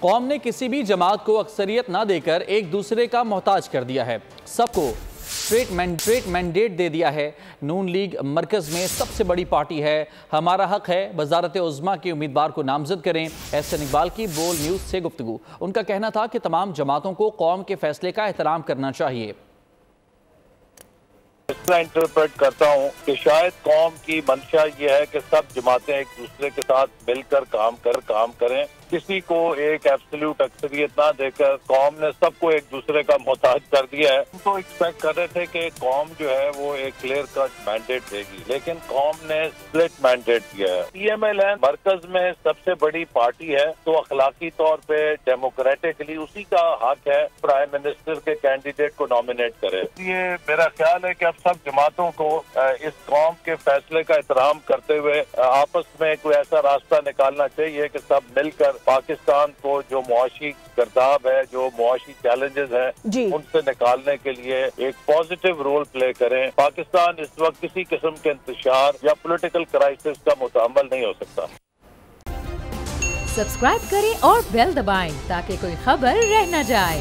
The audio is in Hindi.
कौम ने किसी भी जमात को अक्सरियत ना देकर एक दूसरे का मोहताज कर दिया है, सबको स्ट्रेट मैंडेट दे दिया है। नून लीग मरकज़ में सबसे बड़ी पार्टी है, हमारा हक है वज़ारत उज़्मा के उम्मीदवार को नामज़द करें। एहसन इकबाल की बोल न्यूज़ से गुफ्तगू। उनका कहना था कि तमाम जमातों को कौम के फैसले का एहतराम करना चाहिए। इसका इंटरप्रेट करता हूँ कि शायद कौम की मंशा ये है कि सब जमातें एक दूसरे के साथ मिलकर काम करें। किसी को एक एब्सोल्यूट अक्सरियत ना देकर कौम ने सबको एक दूसरे का मोहताज कर दिया है। हम तो एक्सपेक्ट कर रहे थे कि कौम जो है वो एक क्लियर कट मैंडेट देगी, लेकिन कौम ने स्प्लिट मैंडेट दिया है। पीएमएल मरकज में सबसे बड़ी पार्टी है, तो अखलाकी तौर पे डेमोक्रेटिकली उसी का हक है प्राइम मिनिस्टर के कैंडिडेट को नॉमिनेट करे। ये मेरा ख्याल है कि अब सब जमातों को इस कौम के फैसले का एहतराम करते हुए आपस में कोई ऐसा रास्ता निकालना चाहिए कि सब मिलकर पाकिस्तान को जो मुआशी गर्दाब है, जो मुआशी चैलेंजेस हैं, उनसे निकालने के लिए एक पॉजिटिव रोल प्ले करें। पाकिस्तान इस वक्त किसी किस्म के इंतशार या पॉलिटिकल क्राइसिस का मुतहम्मल नहीं हो सकता। सब्सक्राइब करें और बेल दबाएं ताकि कोई खबर रह न जाए।